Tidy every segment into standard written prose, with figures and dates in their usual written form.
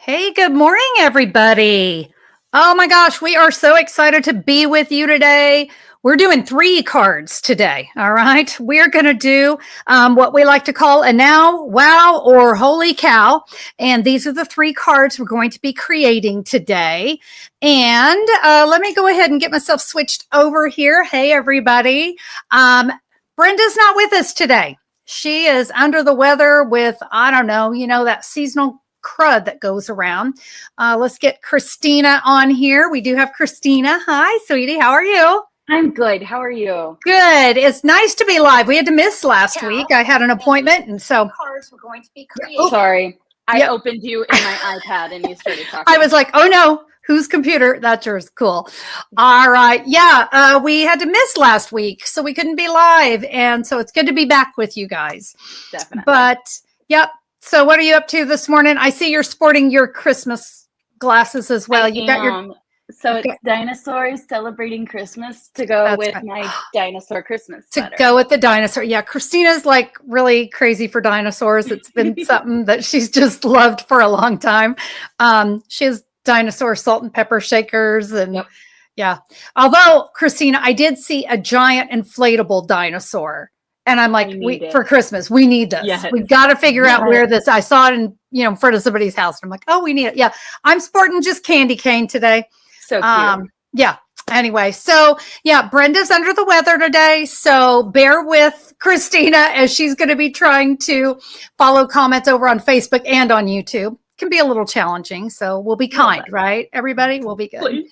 Hey, good morning, everybody. Oh my gosh, we are so excited to be with you today. We're doing 3 cards today. All right. We're going to do what we like to call a now, wow, or holy cow. And these are the 3 cards we're going to be creating today. And let me go ahead and get myself switched over here. Hey, everybody. Brenda's not with us today. She is under the weather with, I don't know, that seasonal crud that goes around. Let's get Christina on here. We do have Christina. Hi, sweetie. How are you? I'm good. How are you? Good. It's nice to be live. We had to miss last week. I had an appointment, and so cards we're going to be creating. Sorry, I opened you in my iPad and you started talking. I was like, oh no, whose computer? That's yours. Cool. All right. Yeah, we had to miss last week, so we couldn't be live, and so it's good to be back with you guys. Definitely. But yep. So what are you up to this morning? I see you're sporting your Christmas glasses as well. You got your. So it's dinosaurs celebrating Christmas to go with my dinosaur Christmas sweater. To go with the dinosaur. Yeah, Christina's like really crazy for dinosaurs. It's been something that she's just loved for a long time. She has dinosaur salt and pepper shakers and yeah. Although, Christina, I did see a giant inflatable dinosaur. And I'm like, for Christmas, we need this. Yes. We've got to figure out where this. I saw it in front of somebody's house. And I'm like, oh, we need it. Yeah. I'm sporting just candy cane today. So cute. Yeah. Anyway, so yeah, Brenda's under the weather today. So bear with Christina as she's going to be trying to follow comments over on Facebook and on YouTube. It can be a little challenging. So we'll be kind, right? Everybody will be good. Please.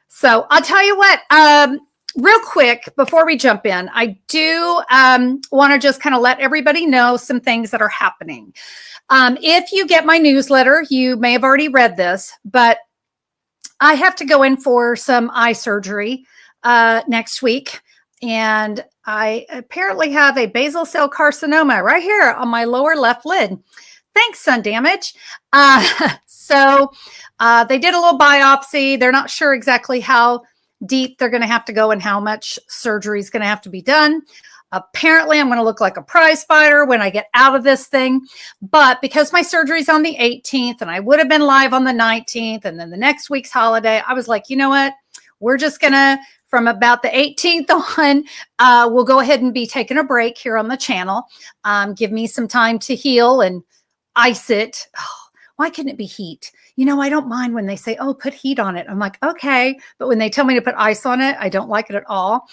So I'll tell you what, real quick, before we jump in, I do want to just kind of let everybody know some things that are happening. If you get my newsletter, you may have already read this, but I have to go in for some eye surgery next week. And I apparently have a basal cell carcinoma right here on my lower left lid. Thanks, sun damage. So they did a little biopsy. They're not sure exactly how deep they're going to have to go and how much surgery is going to have to be done. Apparently, I'm going to look like a prize fighter when I get out of this thing. But because my surgery is on the 18th and I would have been live on the 19th and then the next week's holiday, I was like, you know what? We're just going to, from about the 18th on, we'll go ahead and be taking a break here on the channel. Give me some time to heal and ice it. Oh, why couldn't it be heat? I don't mind when they say, oh, put heat on it. I'm like, okay. But when they tell me to put ice on it, I don't like it at all.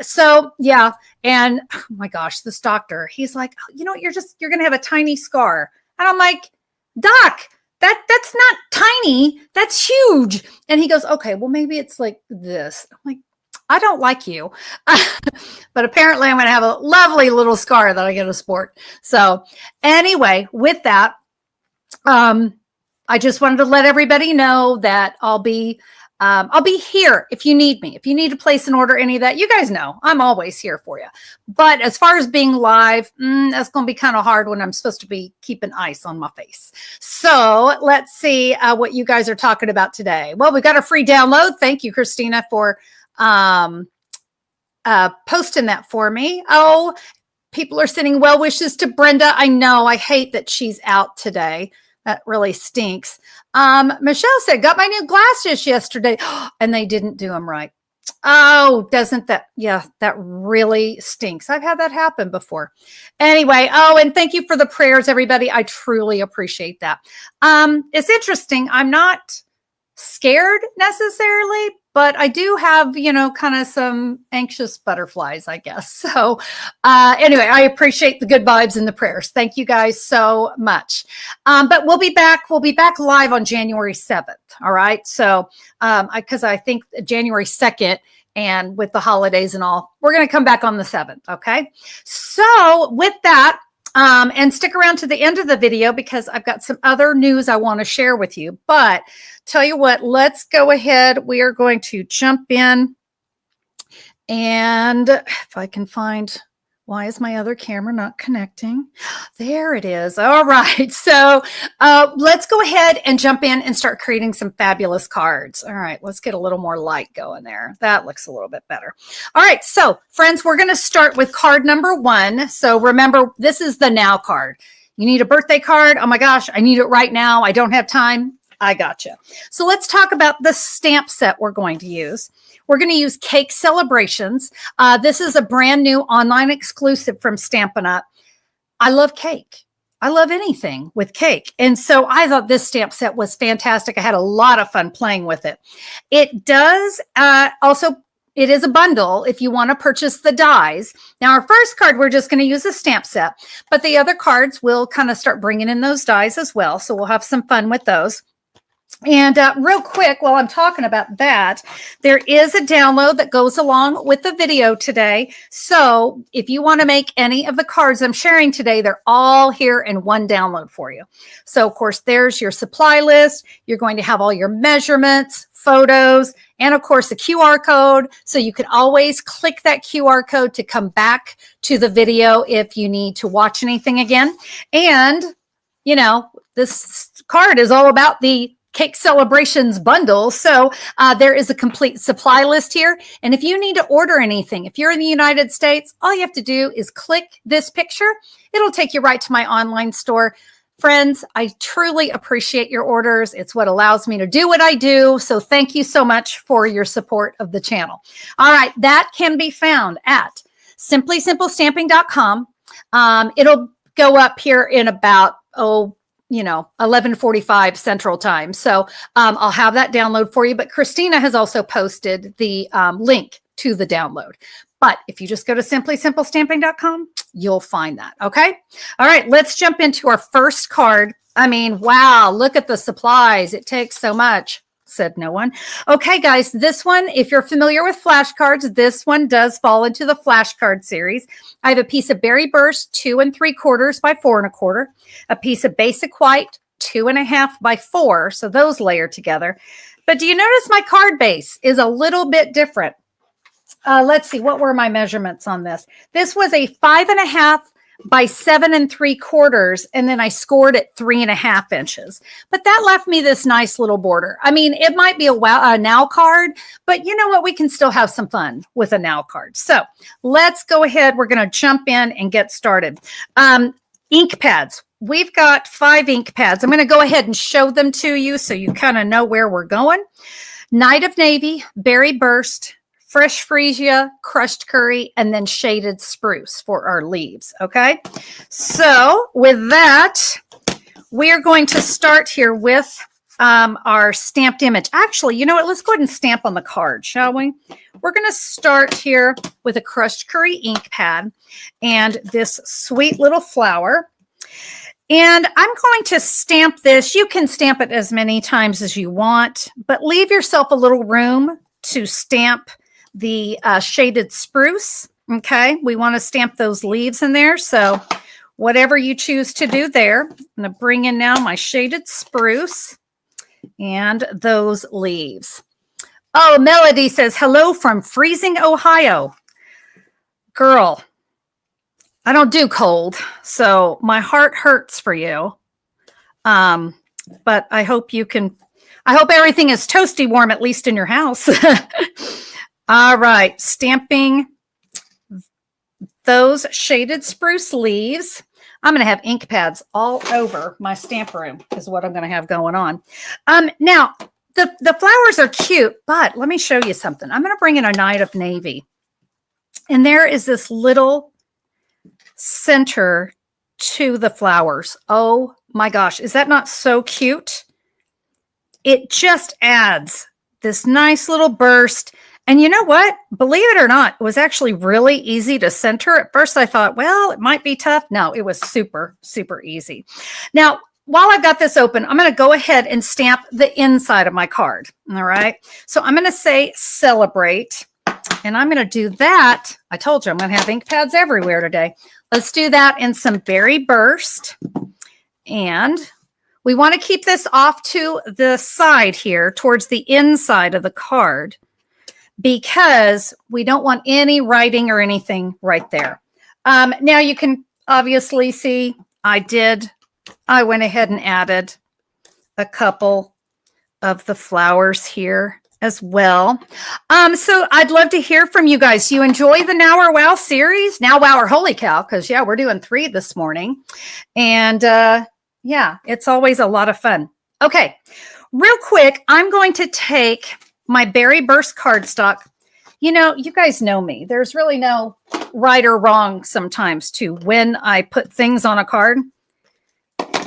So yeah. And oh my gosh, this doctor, he's like, oh, you're going to have a tiny scar. And I'm like, doc, that's not tiny. That's huge. And he goes, okay, well, maybe it's like this. I'm like, I don't like you. But apparently I'm going to have a lovely little scar that I get to sport. So anyway, with that, I just wanted to let everybody know that I'll be here if you need me. If you need to place an order, any of that, you guys know I'm always here for you. But as far as being live, that's going to be kind of hard when I'm supposed to be keeping ice on my face. So let's see what you guys are talking about today. Well, we've got a free download. Thank you, Christina, for posting that for me. Oh, people are sending well wishes to Brenda. I know. I hate that she's out today. That really stinks. Michelle said, got my new glasses yesterday and they didn't do them right. Oh, doesn't that? Yeah, that really stinks. I've had that happen before. Anyway, and thank you for the prayers, everybody. I truly appreciate that. It's interesting. I'm not scared necessarily, but I do have, kind of some anxious butterflies, I guess. So anyway, I appreciate the good vibes and the prayers. Thank you guys so much. But we'll be back. We'll be back live on January 7th. All right. So because I think January 2nd and with the holidays and all, we're going to come back on the 7th. Okay. So with that, and stick around to the end of the video because I've got some other news I want to share with you. But tell you what, let's go ahead. We are going to jump in. And if I can find, why is my other camera not connecting? There it is. All right. So let's go ahead and jump in and start creating some fabulous cards. All right. Let's get a little more light going there. That looks a little bit better. All right. So friends, we're going to start with card number 1. So remember, this is the now card. You need a birthday card? Oh my gosh, I need it right now. I don't have time. I gotcha. So let's talk about the stamp set we're going to use. We're going to use Cake Celebrations. This is a brand new online exclusive from Stampin' Up. I love cake. I love anything with cake. And so I thought this stamp set was fantastic. I had a lot of fun playing with it. It does it is a bundle if you want to purchase the dies. Now, our first card, we're just going to use a stamp set, but the other cards will kind of start bringing in those dies as well. So we'll have some fun with those. And real quick, while I'm talking about that, there is a download that goes along with the video today. So if you want to make any of the cards I'm sharing today, they're all here in one download for you. So of course, there's your supply list. You're going to have all your measurements, photos, and of course the QR code. So you can always click that QR code to come back to the video if you need to watch anything again. And, you know, this card is all about the Cake Celebrations bundle. So there is a complete supply list here. And if you need to order anything, if you're in the United States, all you have to do is click this picture. It'll take you right to my online store. Friends, I truly appreciate your orders. It's what allows me to do what I do. So thank you so much for your support of the channel. All right, that can be found at simplysimplestamping.com. It'll go up here in about, 11:45 Central Time. So I'll have that download for you. But Christina has also posted the link to the download. But if you just go to simplysimplestamping.com, you'll find that. Okay. All right. Let's jump into our first card. I mean, wow, look at the supplies. It takes so much, said no one. Okay, guys, this one, if you're familiar with flashcards, this one does fall into the flashcard series. I have a piece of Berry Burst 2 3/4 by 4 1/4, a piece of Basic White 2 1/2 by 4. So those layer together. But do you notice my card base is a little bit different? Let's see, what were my measurements on this? This was a 5 1/2 by 7 3/4, and then I scored at 3 1/2 inches. But that left me this nice little border. I mean, it might be a now card, but you know what? We can still have some fun with a now card. So let's go ahead. We're going to jump in and get started. Ink pads. We've got 5 ink pads. I'm going to go ahead and show them to you so you kind of know where we're going. Night of Navy, Berry Burst, Fresh Freesia, Crushed Curry, and then Shaded Spruce for our leaves, okay? So with that, we are going to start here with our stamped image. Actually, you know what? Let's go ahead and stamp on the card, shall we? We're going to start here with a Crushed Curry ink pad and this sweet little flower. And I'm going to stamp this. You can stamp it as many times as you want, but leave yourself a little room to stamp the shaded spruce. Okay, we want to stamp those leaves in there. So whatever you choose to do there, I'm going to bring in now my shaded spruce and those leaves. Oh, Melody says, hello from freezing Ohio. Girl, I don't do cold, so my heart hurts for you. But I hope everything is toasty warm, at least in your house. All right, stamping those shaded spruce leaves. I'm going to have ink pads all over my stamp room is what I'm going to have going on. Now, the flowers are cute, but let me show you something. I'm going to bring in a Night of Navy. And there is this little center to the flowers. Oh my gosh, is that not so cute? It just adds this nice little burst. And you know what? Believe it or not, it was actually really easy to center. At first I thought, well, it might be tough. No, it was super, super easy. Now, while I've got this open, I'm going to go ahead and stamp the inside of my card. All right. So I'm going to say celebrate. And I'm going to do that. I told you I'm going to have ink pads everywhere today. Let's do that in some Berry Burst. And we want to keep this off to the side here towards the inside of the card, because we don't want any writing or anything right there. Now you can obviously see I went ahead and added a couple of the flowers here as well. So I'd love to hear from you guys. You enjoy the Now or Wow series? Now Wow or Holy Cow, because yeah, we're doing 3 this morning. And yeah, it's always a lot of fun. Okay, real quick, I'm going to take my Berry Burst cardstock. You know, you guys know me. There's really no right or wrong sometimes to when I put things on a card.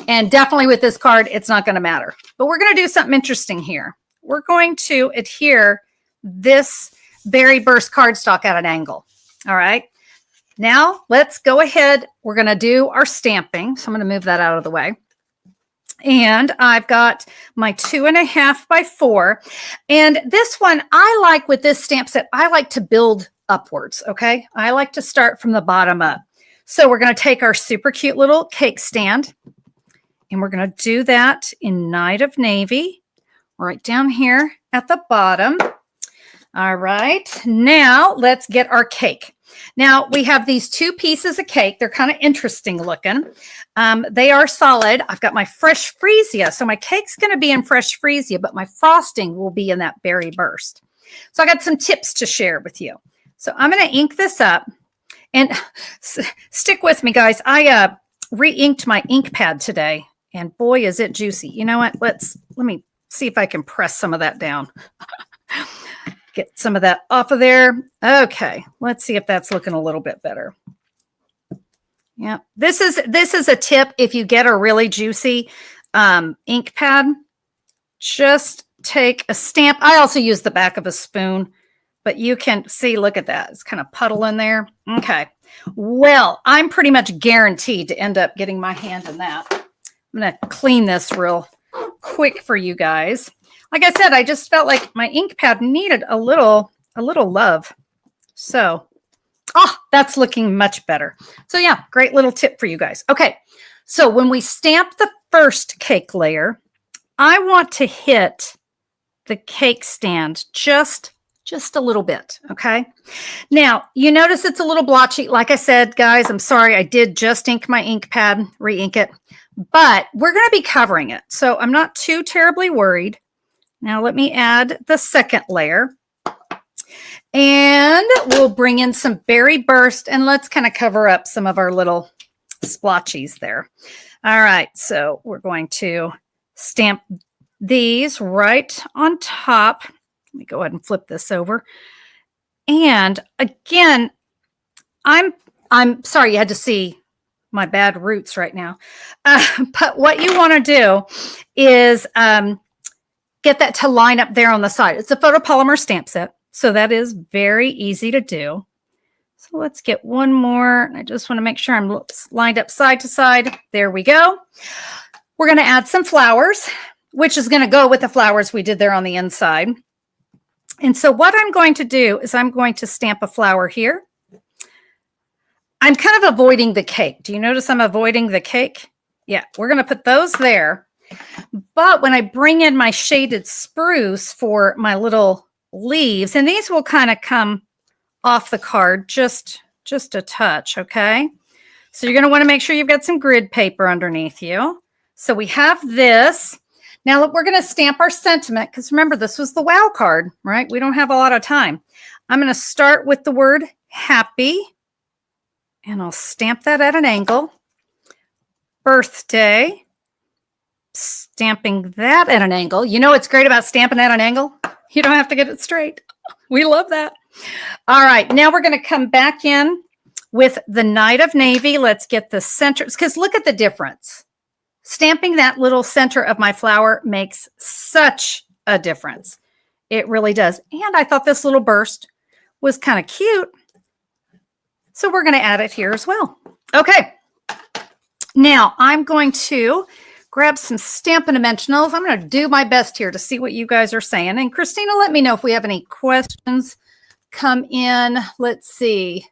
And definitely with this card, it's not going to matter. But we're going to do something interesting here. We're going to adhere this Berry Burst cardstock at an angle. All right. Now let's go ahead. We're going to do our stamping. So I'm going to move that out of the way. And I've got my 2.5 by 4. And this one, I like with this stamp set, I like to build upwards. Okay. I like to start from the bottom up. So we're going to take our super cute little cake stand. And we're going to do that in Night of Navy, right down here at the bottom. All right, now let's get our cake. Now we have these 2 pieces of cake. They're kind of interesting looking. They are solid. I've got my fresh freesia. So my cake's going to be in fresh freesia, but my frosting will be in that Berry Burst. So I got some tips to share with you. So I'm going to ink this up and stick with me, guys. I re-inked my ink pad today. And boy, is it juicy. You know what? Let me see if I can press some of that down. Get some of that off of there. Okay. Let's see if that's looking a little bit better. Yeah. This is a tip. If you get a really juicy ink pad, just take a stamp. I also use the back of a spoon, but you can see, look at that. It's kind of puddle in there. Okay. Well, I'm pretty much guaranteed to end up getting my hand in that. I'm going to clean this real quick for you guys. Like I said, I just felt like my ink pad needed a little love. So, that's looking much better. So yeah, great little tip for you guys. Okay. So when we stamp the first cake layer, I want to hit the cake stand just a little bit. Okay. Now you notice it's a little blotchy. Like I said, guys, I'm sorry. I did just ink my ink pad, re-ink it. But we're going to be covering it. So I'm not too terribly worried. Now let me add the second layer. And we'll bring in some Berry Burst. And let's kind of cover up some of our little splotchies there. All right. So we're going to stamp these right on top. Let me go ahead and flip this over. And again, I'm sorry you had to see my bad roots right now. But what you want to do is get that to line up there on the side. It's a photopolymer stamp set, so that is very easy to do. So let's get one more. I just want to make sure I'm lined up side to side. There we go. We're going to add some flowers, which is going to go with the flowers we did there on the inside. And so what I'm going to do is I'm going to stamp a flower here. I'm kind of avoiding the cake. Do you notice I'm avoiding the cake? Yeah, we're going to put those there. But when I bring in my shaded spruce for my little leaves, and these will kind of come off the card just a touch, okay? So you're going to want to make sure you've got some grid paper underneath you. So we have this. Now we're going to stamp our sentiment because remember, this was the wow card, right? We don't have a lot of time. I'm going to start with the word happy. And I'll stamp that at an angle. Birthday. Stamping that at an angle. You know what's great about stamping at an angle? You don't have to get it straight. We love that. All right. Now we're going to come back in with the Night of Navy. Let's get the center. Because look at the difference. Stamping that little center of my flower makes such a difference. It really does. And I thought this little burst was kind of cute. So we're going to add it here as well. Okay. Now I'm going to grab some Stampin' Dimensionals. I'm going to do my best here to see what you guys are saying. And Christina, let me know if we have any questions come in. Let's see.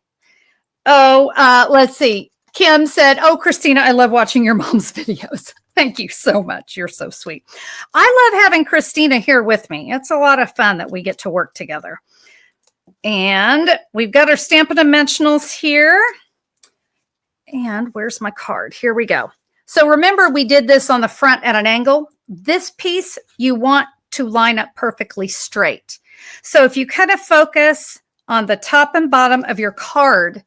Let's see. Kim said, "Oh, Christina, I love watching your mom's videos." Thank you so much. You're so sweet. I love having Christina here with me. It's a lot of fun that we get to work together. And we've got our Stampin' Dimensionals here. And where's my card? Here we go. So remember, we did this on the front at an angle. This piece you want to line up perfectly straight. So if you kind of focus on the top and bottom of your card,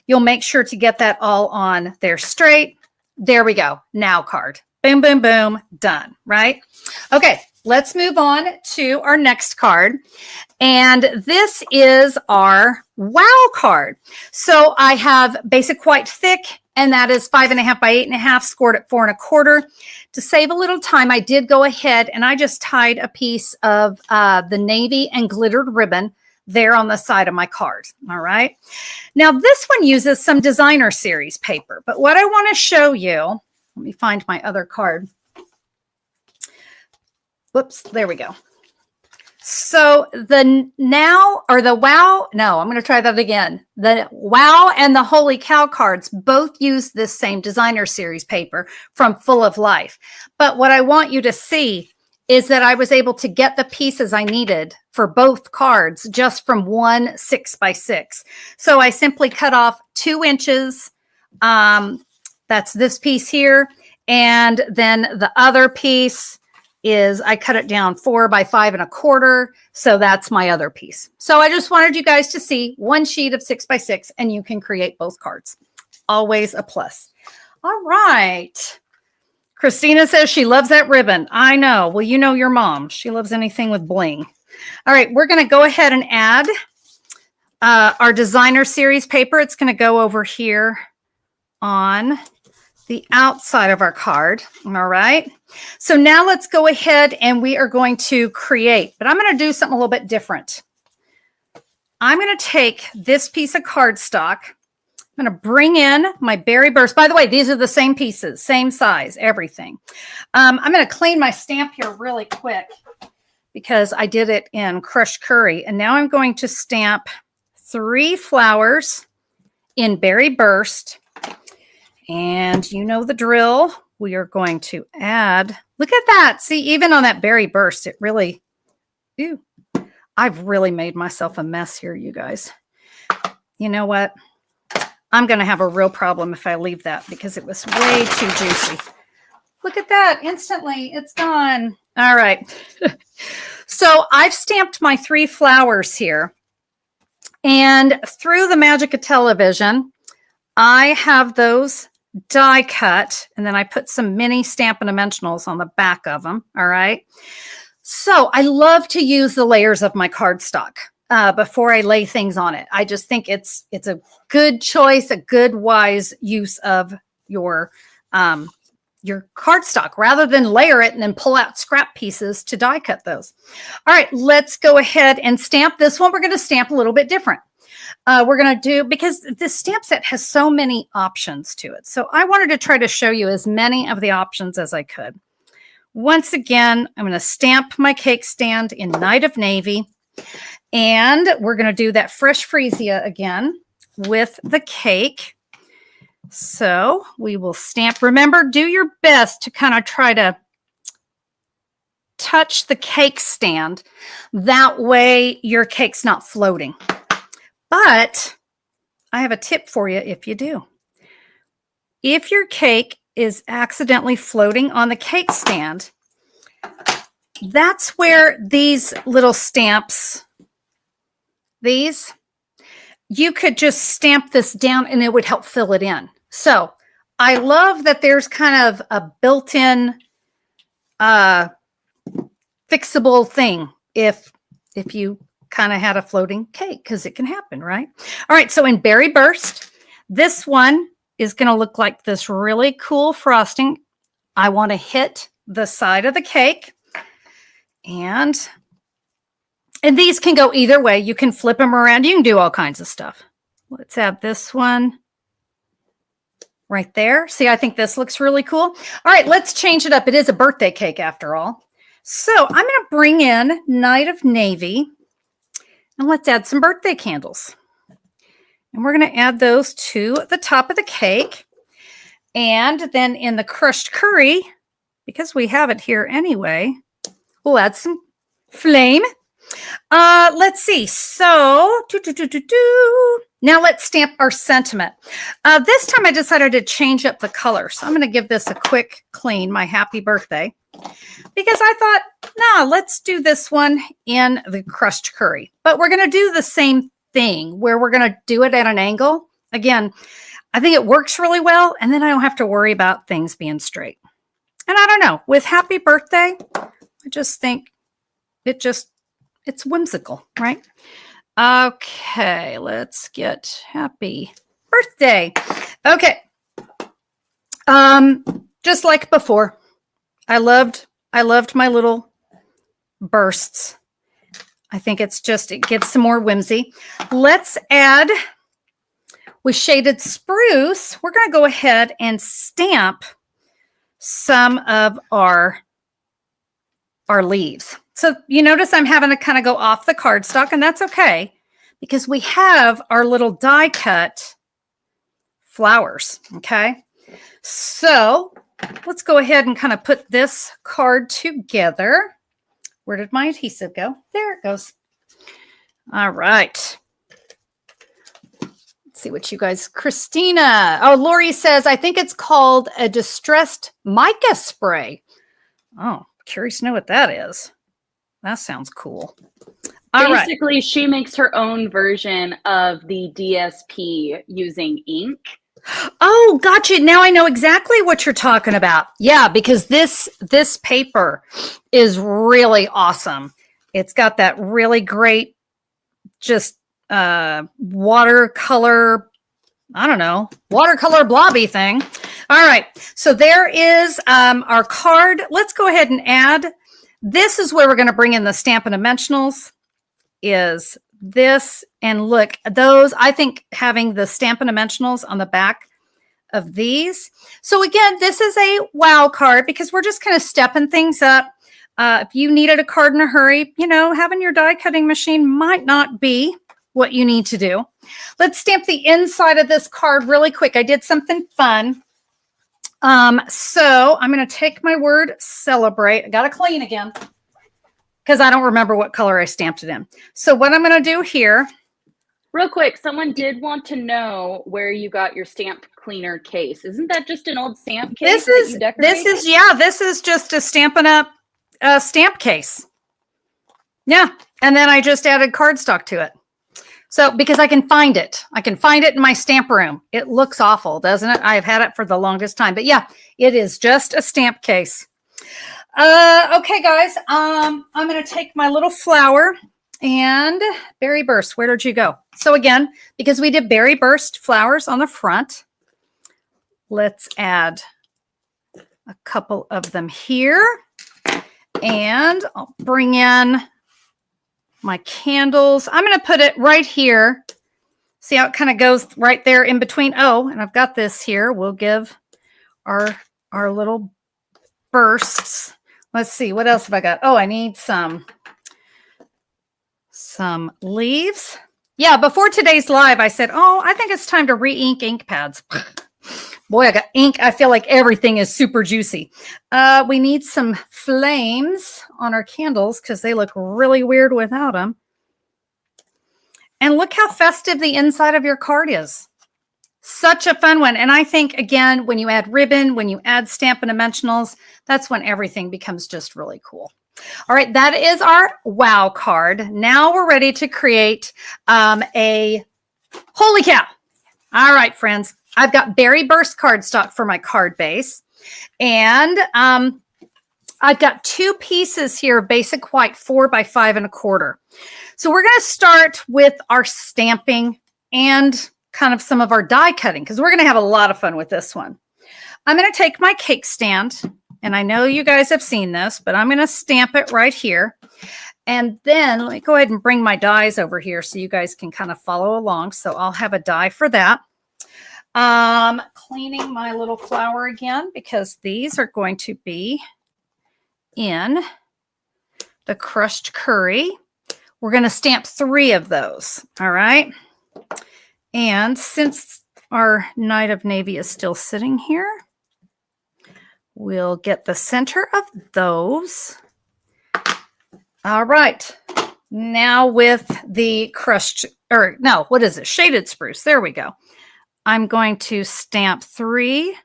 you'll make sure to get that all on there straight. There we go. Now card. Boom, boom, boom. Done, right? Okay, let's move on to our next card. And this is our wow card. So I have basic white thick, and that is 5.5 by 8.5, scored at 4 1/4. To save a little time, I did go ahead and I just tied a piece of the navy and glittered ribbon there on the side of my card. All right. Now this one uses some designer series paper, but what I want to show you, let me find my other card. Whoops, there we go. So the wow, no, I'm going to try that again. The wow and the holy cow cards both use this same designer series paper from Full of Life. But what I want you to see is that I was able to get the pieces I needed for both cards just from one 6x6. So I simply cut off 2 inches. That's this piece here. And then the other piece is I cut it down 4 by 5 1/4. So that's my other piece. So I just wanted you guys to see one sheet of 6x6 and you can create both cards. Always a plus. All right. Christina says she loves that ribbon. I know. Well, you know your mom. She loves anything with bling. All right. We're going to go ahead and add our designer series paper. It's going to go over here on the outside of our card. All right. So now let's go ahead and we are going to create, but I'm going to do something a little bit different. I'm going to take this piece of cardstock. I'm going to bring in my berry burst. By the way, these are the same pieces, same size, everything. I'm going to clean my stamp here really quick because I did it in crushed curry. And now I'm going to stamp 3 flowers in berry burst. And you know the drill. We are going to add, look at that. See, even on that berry burst, it really, ew, I've really made myself a mess here, you guys. You know what? I'm going to have a real problem if I leave that because it was way too juicy. Look at that. Instantly, it's gone. All right. So I've stamped my 3 flowers here. And through the magic of television, I have those die cut, and then I put some mini Stampin' Dimensionals on the back of them. All right. So I love to use the layers of my cardstock before I lay things on it. I just think it's a good choice, a good, wise use of your cardstock rather than layer it and then pull out scrap pieces to die cut those. All right, let's go ahead and stamp this one. We're going to stamp a little bit different. We're going to do, because this stamp set has so many options to it. So I wanted to try to show you as many of the options as I could. Once again, I'm going to stamp my cake stand in Night of Navy. And we're going to do that fresh freesia again with the cake. So we will stamp. Remember, do your best to kind of try to touch the cake stand. That way your cake's not floating. But I have a tip for you if you do. If your cake is accidentally floating on the cake stand, that's where these little stamps, you could just stamp this down and it would help fill it in. So I love that there's kind of a built-in fixable thing if you kind of had a floating cake, because it can happen, right? All right, so in Berry Burst, this one is going to look like this really cool frosting. I want to hit the side of the cake, and these can go either way. You can flip them around. You can do all kinds of stuff. Let's add this one right there. See, I think this looks really cool. All right, let's change it up. It is a birthday cake after all. So I'm going to bring in Night of Navy. And let's add some birthday candles. And we're going to add those to the top of the cake. And then in the crushed curry, because we have it here anyway, we'll add some flame. Let's see. So, now let's stamp our sentiment. This time I decided to change up the color. So I'm going to give this a quick clean, my happy birthday. because I thought, no, let's do this one in the crushed curry. But we're going to do the same thing where we're going to do it at an angle. Again, I think it works really well, and then I don't have to worry about things being straight. And I don't know, with happy birthday, I just think it's whimsical, right? Okay, let's get happy birthday. Okay. Just like before, I loved my little bursts. I think it gives some more whimsy. Let's add, with shaded spruce, we're going to go ahead and stamp some of our leaves. So you notice I'm having to kind of go off the cardstock, and that's okay because we have our little die cut flowers, okay? So let's go ahead and kind of put this card together. Where did my adhesive go? There it goes. All right. Let's see what you guys, Christina. Oh, Lori says, I think it's called a distressed mica spray. Oh, curious to know what that is. That sounds cool. Basically, she makes her own version of the DSP using ink. Oh, gotcha. Now I know exactly what you're talking about. Yeah, because this paper is really awesome. It's got that really great just watercolor, I don't know, watercolor blobby thing. All right. So there is our card. Let's go ahead and add. This is where we're going to bring in the Stampin' Dimensionals is this. And look, those, I think having the Stampin' Dimensionals on the back of these. So again, this is a wow card because we're just kind of stepping things up. If you needed a card in a hurry, you know, having your die cutting machine might not be what you need to do. Let's stamp the inside of this card really quick. I did something fun. So I'm going to take my word celebrate. I got to clean again because I don't remember what color I stamped it in. So what I'm going to do here. Real quick, someone did want to know where you got your stamp cleaner case. Isn't that just an old stamp case that you decorated? This is just a Stampin' Up stamp case. Yeah. And then I just added cardstock to it. So, because I can find it. I can find it in my stamp room. It looks awful, doesn't it? I've had it for the longest time. But yeah, it is just a stamp case. Okay, guys. I'm going to take my little flower and berry burst. Where did you go? So again, because we did berry burst flowers on the front, let's add a couple of them here. And I'll bring in my candles. I'm going to put it right here. See how it kind of goes right there in between. Oh, and I've got this here. We'll give our little bursts. Let's see. What else have I got? Oh, I need some leaves. Yeah, before today's live, I said, oh, I think it's time to re-ink ink pads. Boy, I got ink. I feel like everything is super juicy. We need some flames on our candles because they look really weird without them. And look how festive the inside of your card is. Such a fun one. And I think, again, when you add ribbon, when you add Stampin' Dimensionals, that's when everything becomes just really cool. All right, that is our wow card. Now we're ready to create a holy cow. All right, friends. I've got berry burst cardstock for my card base. And I've got two pieces here of basic white 4 by 5 1/4. So we're going to start with our stamping and kind of some of our die cutting because we're going to have a lot of fun with this one. I'm going to take my cake stand, and I know you guys have seen this, but I'm going to stamp it right here. And then let me go ahead and bring my dies over here so you guys can kind of follow along. So I'll have a die for that. Cleaning my little flower again because these are going to be in the crushed curry. We're going to stamp 3 of those. All right. And since our Night of Navy is still sitting here, we'll get the center of those. All right. Now with the crushed, or no, what is it? Shaded spruce. There we go. I'm going to stamp 3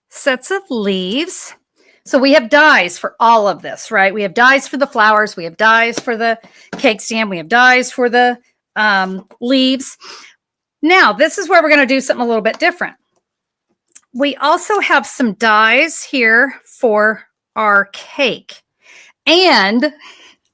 sets of leaves. So we have dies for all of this, right? We have dies for the flowers. We have dies for the cake stand. We have dies for the leaves. Now, this is where we're going to do something a little bit different. We also have some dies here for our cake. And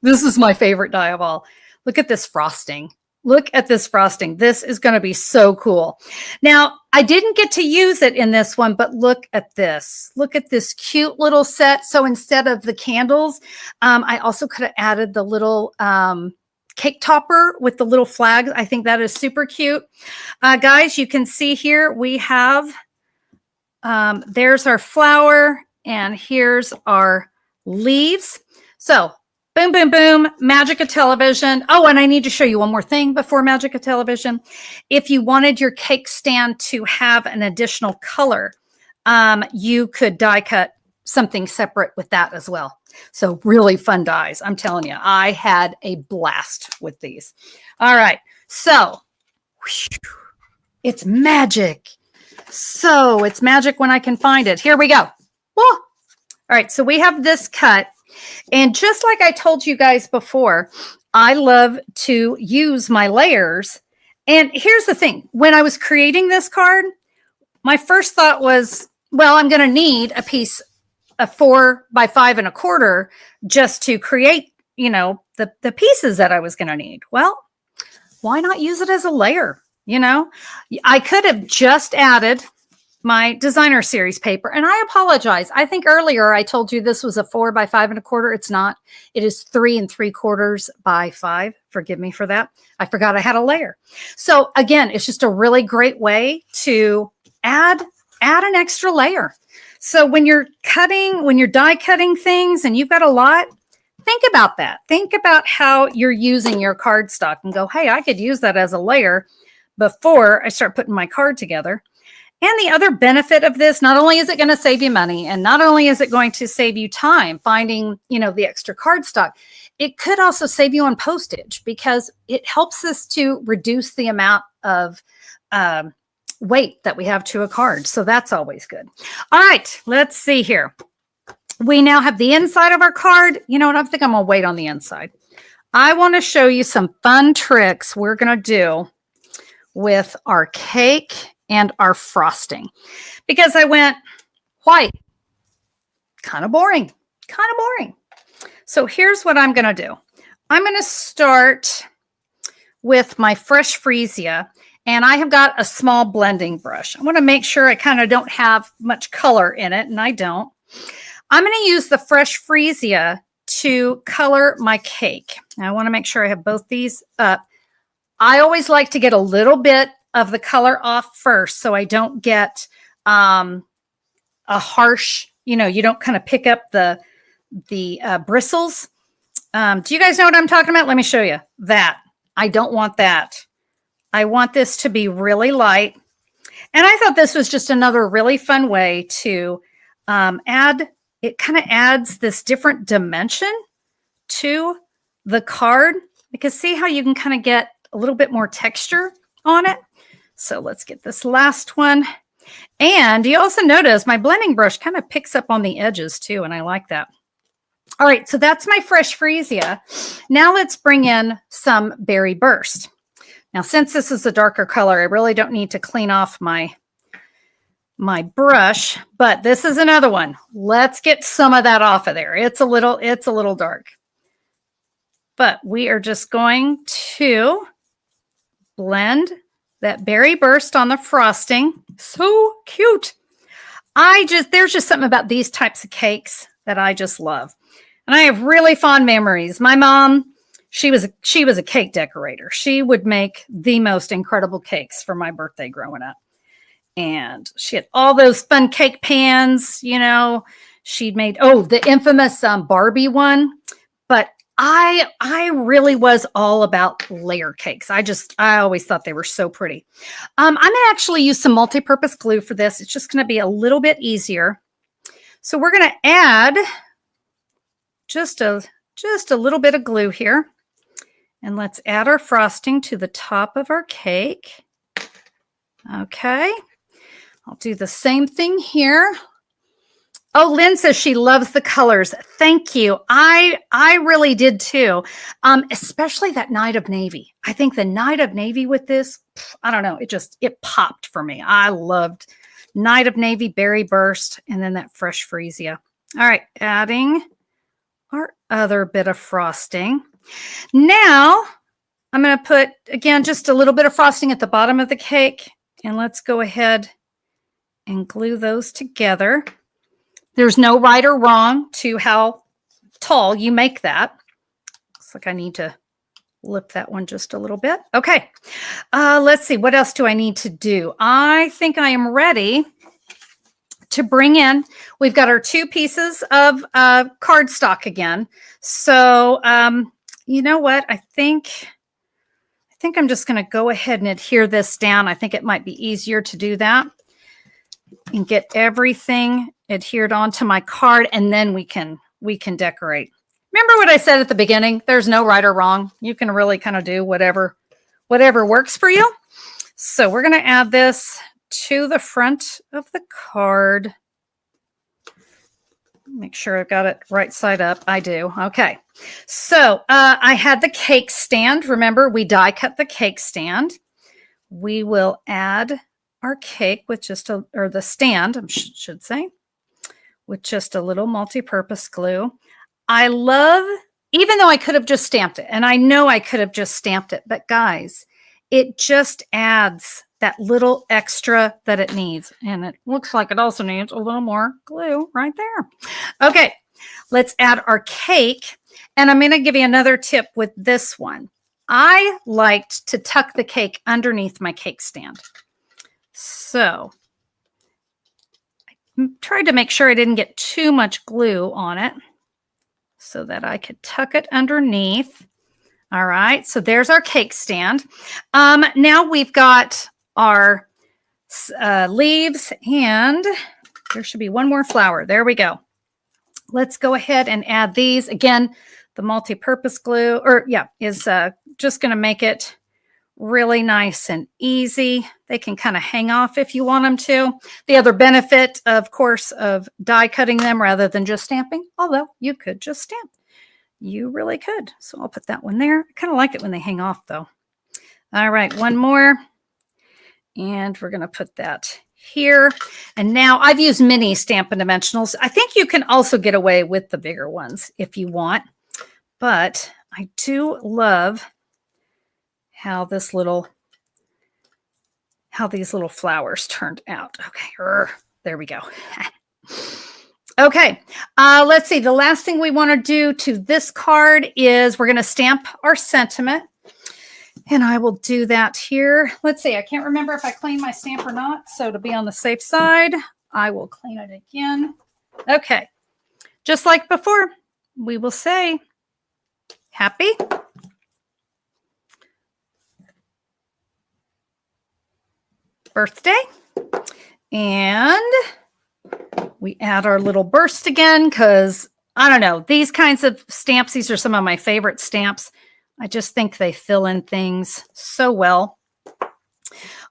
this is my favorite die of all. Look at this frosting. Look at this frosting. This is going to be so cool. Now, I didn't get to use it in this one, but look at this. Look at this cute little set. So instead of the candles, I also could have added the little cake topper with the little flags. I think that is super cute. Guys, you can see here we have, there's our flower and here's our leaves. So boom, boom, boom, magic of television. Oh, and I need to show you one more thing before magic of television. If you wanted your cake stand to have an additional color, you could die cut something separate with that as well. So really fun dies. I'm telling you, I had a blast with these. All right. So it's magic. So it's magic when I can find it. Here we go. Whoa. All right. So we have this cut. And just like I told you guys before, I love to use my layers. And here's the thing. When I was creating this card, my first thought was, well, I'm going to need a piece of 4 by 5 1/4 just to create, you know, the pieces that I was going to need. Well, why not use it as a layer? You know, I could have just added my designer series paper. And I apologize. I think earlier I told you this was a 4 by 5 1/4. It's not. It is 3 3/4 by 5. Forgive me for that. I forgot I had a layer. So again, it's just a really great way to add an extra layer. So when you're die cutting things and you've got a lot, think about that. Think about how you're using your cardstock and go, hey, I could use that as a layer before I start putting my card together. And the other benefit of this, not only is it going to save you money, and not only is it going to save you time finding, you know, the extra cardstock, it could also save you on postage because it helps us to reduce the amount of weight that we have to a card. So that's always good. All right, let's see here. We now have the inside of our card. You know what? I think I'm going to wait on the inside. I want to show you some fun tricks we're going to do with our cake and our frosting, because I went white, kind of boring. So here's what I'm going to do. I'm going to start with my fresh freesia, and I have got a small blending brush. I want to make sure I kind of don't have much color in it, and I don't. I'm going to use the fresh freesia to color my cake. Now, I want to make sure I have both these up. I always like to get a little bit of the color off first so I don't get a harsh, you know, you don't kind of pick up the bristles. Do you guys know what I'm talking about? Let me show you that. I don't want that. I want this to be really light. And I thought this was just another really fun way to add, it kind of adds this different dimension to the card, because see how you can kind of get a little bit more texture on it. So let's get this last one. And you also notice my blending brush kind of picks up on the edges too, and I like that. All right, so that's my fresh freesia. Now let's bring in some berry burst. Now, since this is a darker color, I really don't need to clean off my brush, but this is another one. Let's get some of that off of there. It's a little dark. But we are just going to blend that berry burst on the frosting. So cute. There's just something about these types of cakes that I just love. And I have really fond memories. My mom, she was a cake decorator. She would make the most incredible cakes for my birthday growing up. And she had all those fun cake pans, you know. She'd made, the infamous Barbie one. But I really was all about layer cakes. I always thought they were so pretty. I'm going to actually use some multi-purpose glue for this. It's just going to be a little bit easier. So we're going to add just a little bit of glue here. And let's add our frosting to the top of our cake. Okay. I'll do the same thing here. Oh, Lynn says she loves the colors. Thank you. I really did too. Especially that Night of Navy. I think the Night of Navy with this, I don't know, it popped for me. I loved Night of Navy, Berry Burst, and then that Fresh Freesia. All right, adding our other bit of frosting. Now, I'm going to put, again, just a little bit of frosting at the bottom of the cake. And let's go ahead and glue those together. There's no right or wrong to how tall you make that. Looks like I need to lip that one just a little bit. Okay, let's see. What else do I need to do? I think I am ready to bring in. We've got our 2 pieces of cardstock again. So you know what? I think I'm just going to go ahead and adhere this down. I think it might be easier to do that and get everything adhered onto my card, and then we can decorate. Remember what I said at the beginning? There's no right or wrong. You can really kind of do whatever works for you. So we're going to add this to the front of the card. Make sure I've got it right side up. I do. Okay. So I had the cake stand. Remember, we die cut the cake stand. We will add our cake with the stand, I should say, with just a little multi-purpose glue. I love, even though I could have just stamped it, and I know I could have just stamped it, but guys, it just adds that little extra that it needs. And it looks like it also needs a little more glue right there. Okay, let's add our cake. And I'm going to give you another tip with this one. I liked to tuck the cake underneath my cake stand. So I tried to make sure I didn't get too much glue on it so that I could tuck it underneath. All right, so there's our cake stand. Now we've got our leaves, and there should be one more flower. There we go. Let's go ahead and add these. Again, the multi-purpose glue, is just going to make it really nice and easy. They can kind of hang off if you want them to. The other benefit, of course, of die cutting them rather than just stamping, although you could just stamp. You really could. So I'll put that one there. I kind of like it when they hang off, though. All right, one more. And we're going to put that here. And now I've used mini Stampin' Dimensionals. I think you can also get away with the bigger ones if you want. But I do love how these little flowers turned out. Okay, there we go. Okay, let's see. The last thing we want to do to this card is we're going to stamp our sentiment. And I will do that here. Let's see. I can't remember if I cleaned my stamp or not. So to be on the safe side, I will clean it again. Okay, just like before, we will say happy birthday, and we add our little burst again because I don't know, these kinds of stamps, these are some of my favorite stamps. I just think they fill in things so well.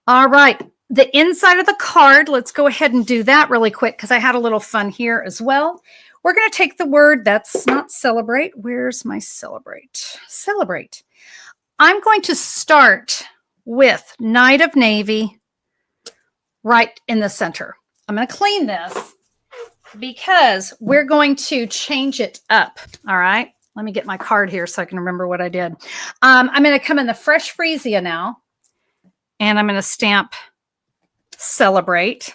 All right, the inside of the card, let's go ahead and do that really quick because I had a little fun here as well. We're going to take the word that's not celebrate. Where's my celebrate? Celebrate. I'm going to start with Night of Navy right in the center. I'm going to clean this because we're going to change it up. All right. Let me get my card here so I can remember what I did. I'm going to come in the Fresh Freesia now, and I'm going to stamp Celebrate.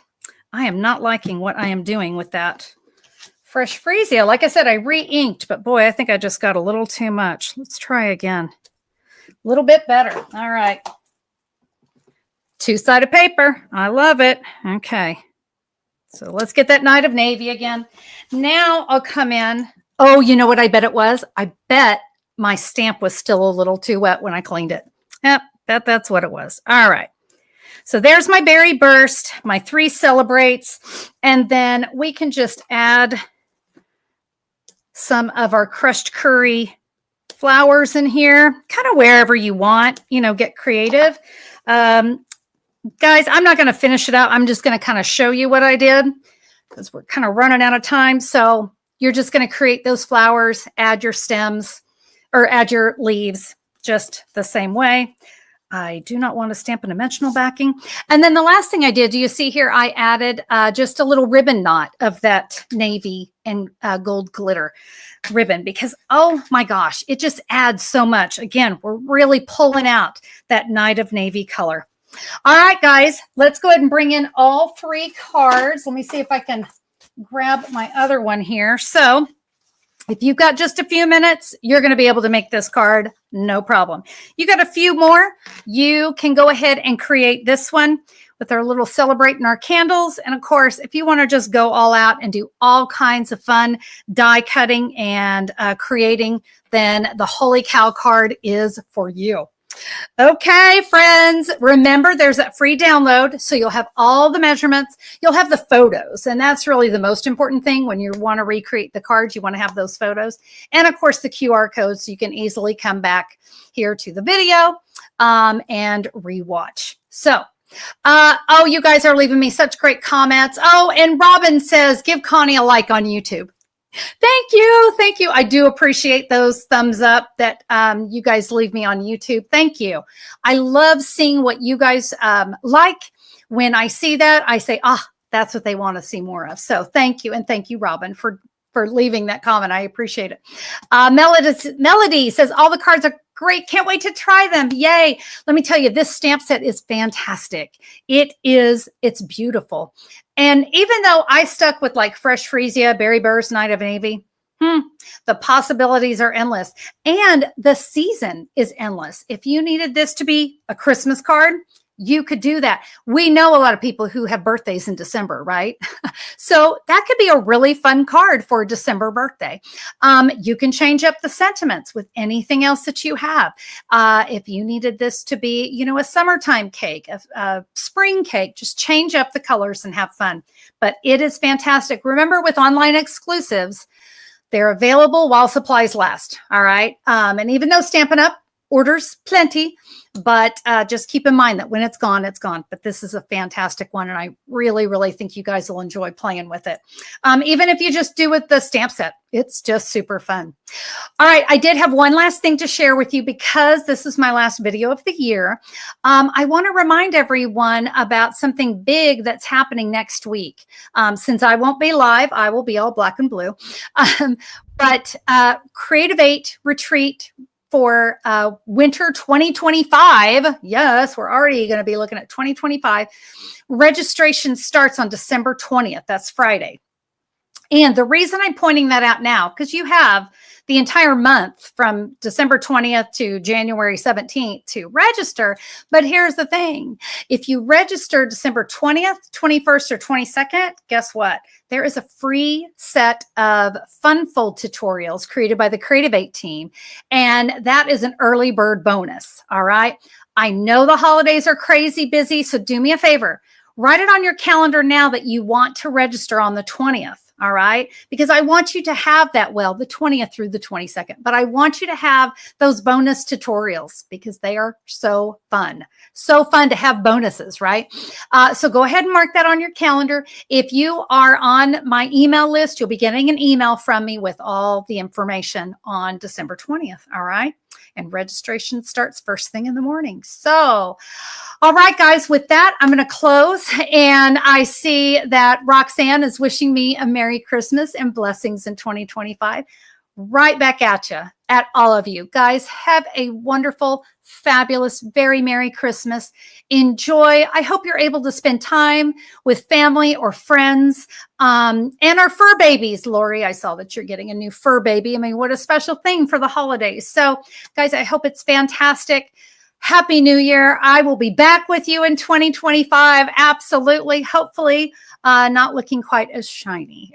I am not liking what I am doing with that Fresh Freesia. Like I said, I re-inked, but boy, I think I just got a little too much. Let's try again. A little bit better. All right. Two-sided paper. I love it. Okay. So let's get that Night of Navy again. Now I'll come in. Oh, you know what I bet it was? I bet my stamp was still a little too wet when I cleaned it. Yep, that's what it was. All right. So there's my Berry Burst, my 3 Celebrates, and then we can just add some of our crushed curry flowers in here, kind of wherever you want, you know, get creative. Guys, I'm not going to finish it out. I'm just going to kind of show you what I did because we're kind of running out of time. So you're just going to create those flowers, add your stems or add your leaves just the same way. I do not want to stamp a dimensional backing. And then the last thing I did, do you see here, I added just a little ribbon knot of that navy and gold glitter ribbon because, oh my gosh, it just adds so much. Again, we're really pulling out that Night of Navy color. All right, guys, let's go ahead and bring in all 3 cards. Let me see if I can grab my other one here. So if you've got just a few minutes, you're going to be able to make this card, no problem. You got a few more, you can go ahead and create this one with our little celebrating our candles. And of course, if you want to just go all out and do all kinds of fun die cutting and creating, then the Holy Cow card is for you. Okay, friends, remember there's that free download. So you'll have all the measurements, you'll have the photos, and that's really the most important thing when you want to recreate the cards. You want to have those photos and of course the QR code so you can easily come back here to the video and rewatch. So oh, you guys are leaving me such great comments. Oh, and Robin says give Connie a like on YouTube. Thank you. Thank you. I do appreciate those thumbs up that you guys leave me on YouTube. Thank you. I love seeing what you guys like. When I see that, I say, that's what they want to see more of. So thank you. And thank you, Robin, for leaving that comment. I appreciate it. Melody says all the cards are great. Can't wait to try them. Yay. Let me tell you, this stamp set is fantastic. It's beautiful. And even though I stuck with like Fresh Freesia, Berry Burrs, Night of Navy, the possibilities are endless. And the season is endless. If you needed this to be a Christmas card, you could do that. We know a lot of people who have birthdays in December, right? So that could be a really fun card for a December birthday. You can change up the sentiments with anything else that you have. If you needed this to be, you know, a summertime cake, a spring cake, just change up the colors and have fun. But it is fantastic. Remember, with online exclusives, they're available while supplies last. All right. And even though Stampin' Up! Orders plenty, but just keep in mind that when it's gone, it's gone. But this is a fantastic one, and I really, really think you guys will enjoy playing with it. Even if you just do with the stamp set, it's just super fun. All right, I did have one last thing to share with you because this is my last video of the year. I want to remind everyone about something big that's happening next week. Since I won't be live, I will be all black and blue. But Creative 8 Retreat for winter 2025. Yes, we're already going to be looking at 2025. Registration starts on December 20th. That's Friday. And the reason I'm pointing that out now, because you have the entire month from December 20th to January 17th to register. But here's the thing. If you register December 20th, 21st, or 22nd, guess what? There is a free set of fun fold tutorials created by the Creative 8 team. And that is an early bird bonus. All right. I know the holidays are crazy busy. So do me a favor. Write it on your calendar now that you want to register on the 20th. All right. Because I want you to have that, well, the 20th through the 22nd, but I want you to have those bonus tutorials because they are so fun. So fun to have bonuses, right? So go ahead and mark that on your calendar. If you are on my email list, you'll be getting an email from me with all the information on December 20th. All right. And registration starts first thing in the morning. So, all right, guys, with that, I'm going to close. And I see that Roxanne is wishing me a Merry Christmas and blessings in 2025. Right back at you, at all of you. Guys, have a wonderful, fabulous, very Merry Christmas. Enjoy. I hope you're able to spend time with family or friends and our fur babies. Lori, I saw that you're getting a new fur baby. I mean, what a special thing for the holidays. So, guys, I hope it's fantastic. Happy New Year. I will be back with you in 2025. Absolutely. Hopefully, not looking quite as shiny.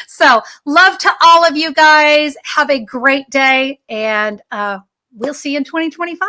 So love to all of you guys. Have a great day, and we'll see you in 2025.